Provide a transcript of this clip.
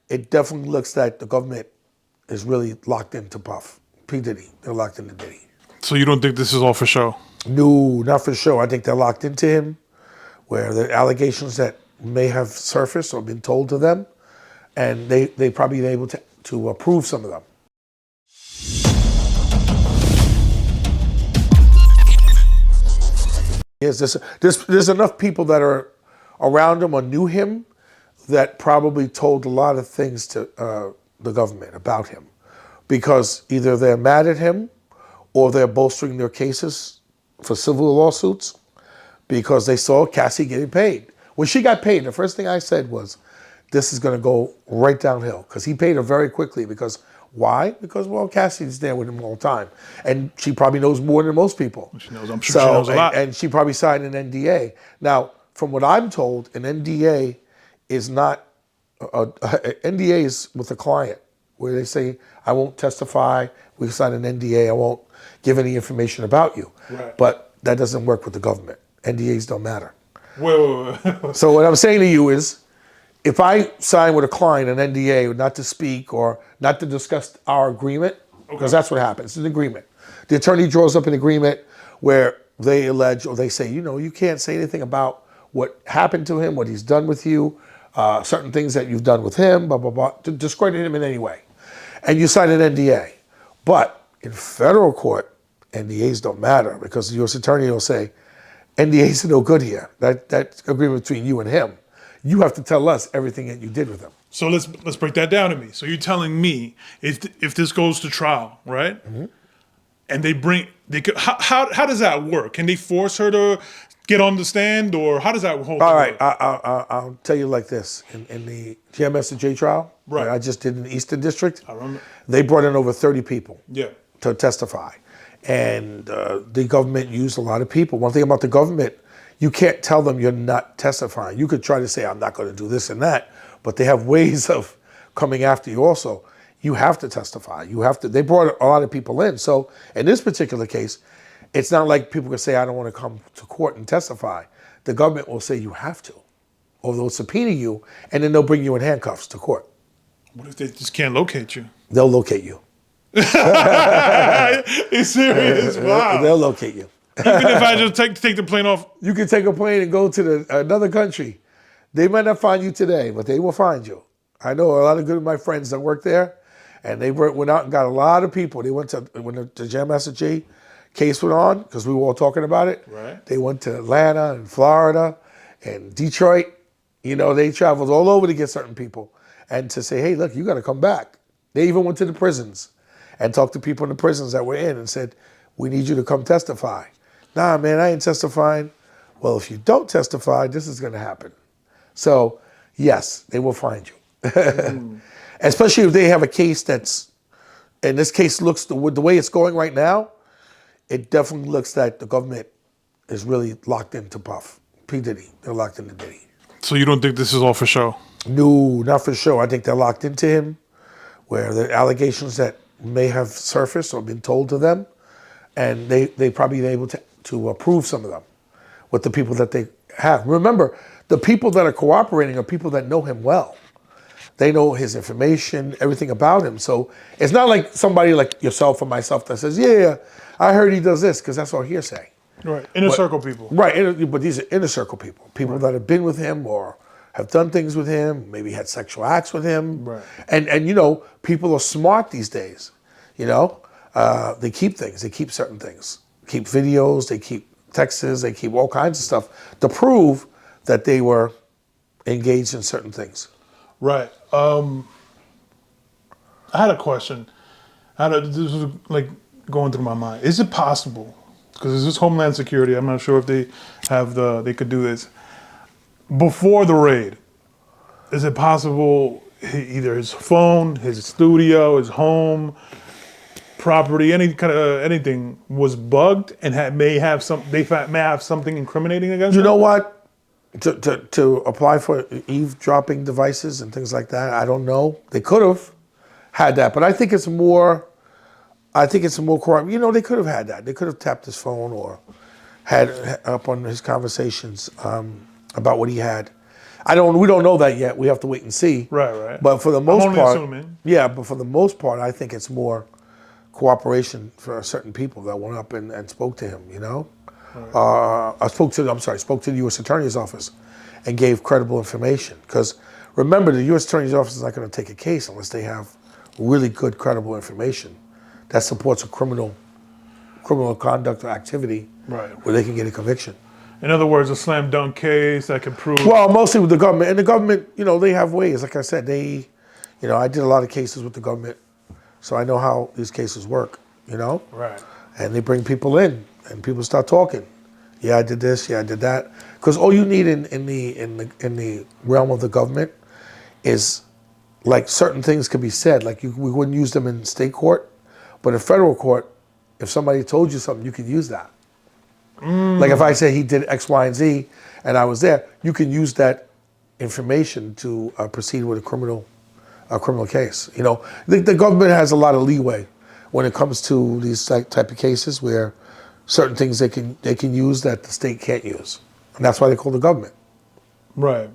it definitely looks like the government is really locked into Puff. P. Diddy. They're locked into Diddy. So you don't think this is all for show? No, not for sure. I think they're locked into him, where the allegations that may have surfaced or been told to them, and they probably been able to prove some of them. Yes, there's enough people that are around him or knew him that probably told a lot of things to the government about him, because either they're mad at him or they're bolstering their cases for civil lawsuits because they saw Cassie getting paid. When she got paid, the first thing I said was, this is going to go right downhill, because he paid her very quickly. Because why? Because, well, Cassie's there with him all the time, and she probably knows more than most people. She knows. I'm sure she knows a lot. And she probably signed an NDA. Now, from what I'm told, an NDA is not NDA is with the client, where they say, I won't testify. We sign an NDA. I won't give any information about you. Right. But that doesn't work with the government. NDAs don't matter. Wait. So what I'm saying to you is, if I sign with a client an NDA not to speak or not to discuss our agreement, because that's what happens, it's an agreement. The attorney draws up an agreement where they allege or they say, you can't say anything about what happened to him, what he's done with you, certain things that you've done with him, blah, blah, blah, to discredit him in any way. And you sign an NDA. But in federal court, NDAs don't matter, because the U.S. attorney will say, NDAs are no good here. That agreement between you and him. You have to tell us everything that you did with him. So let's break that down to me. So you're telling me if this goes to trial, right? Mm-hmm. And how does that work? Can they force her to get on the stand, or how does that hold? All right, I'll tell you like this. In the GMS trial, right, I just did in the Eastern District, I remember. They brought in over 30 people, yeah, to testify. And the government used a lot of people. One thing about the government, you can't tell them you're not testifying. You could try to say, I'm not going to do this and that, but they have ways of coming after you also. You have to testify. They brought a lot of people in. So in this particular case, it's not like people can say, I don't want to come to court and testify. The government will say you have to, or they'll subpoena you, and then they'll bring you in handcuffs to court. What if they just can't locate you? They'll locate you. You serious? Wow. They'll locate you. Even if I just take the plane off? You can take a plane and go to another country. They might not find you today, but they will find you. I know a lot of good of my friends that work there, and they went out and got a lot of people. They went to, when the JMS case went on, because we were all talking about it, right, they went to Atlanta and Florida and Detroit. They traveled all over to get certain people and to say, hey, look, you got to come back. They even went to the prisons and talked to people in the prisons that were in and said, we need you to come testify. Nah, man, I ain't testifying. Well, if you don't testify, this is going to happen. So, yes, they will find you. Especially if they have a case that's, and this case looks, the way it's going right now, it definitely looks like the government is really locked into Puff. P. Diddy. They're locked into Diddy. So you don't think this is all for show? No, not for sure. I think they're locked into him, where the allegations that may have surfaced or been told to them, and they probably been able to prove some of them with the people that they have. Remember, the people that are cooperating are people that know him well. They know his information, everything about him. So it's not like somebody like yourself or myself that says, yeah, I heard he does this, because that's all hearsay. Right, inner circle people. Right, but these are inner circle people. People right, that have been with him or have done things with him, maybe had sexual acts with him. Right. And people are smart these days. They keep things. They keep certain things. Keep videos, they keep texts, they keep all kinds of stuff to prove that they were engaged in certain things. Right. I had a question. This was like going through my mind. Is it possible, because this is Homeland Security, I'm not sure if they could do this, before the raid, is it possible either his phone, his studio, his home, property, anything was bugged and may have something incriminating against them? You know what? To apply for eavesdropping devices and things like that, I don't know. They could have had that, but I think it's more corrupt. They could have had that. They could have tapped his phone or had up on his conversations about what he had. We don't know that yet. We have to wait and see. Right. But for the most only part, assuming. yeah. But for the most part, I think it's more cooperation for certain people that went up and spoke to him. You know, I spoke to the U.S. Attorney's office, and gave credible information. Because remember, the U.S. Attorney's office is not going to take a case unless they have really good, credible information that supports a criminal conduct or activity, Right. where they can get a conviction. In other words, a slam dunk case that can prove. Well, mostly with the government. And the government, you know, they have ways. Like I said, I did a lot of cases with the government, so I know how these cases work, you know? Right. And they bring people in, and people start talking. Yeah, I did this. Yeah, I did that. Because all you need in the realm of the government is, like, certain things can be said. Like, we wouldn't use them in state court, but in federal court, if somebody told you something, you could use that. Like if I say he did X, Y, and Z, and I was there, you can use that information to proceed with a criminal case. You know, the government has a lot of leeway when it comes to these type of cases where certain things they can use that the state can't use, and that's why they call the government. Right.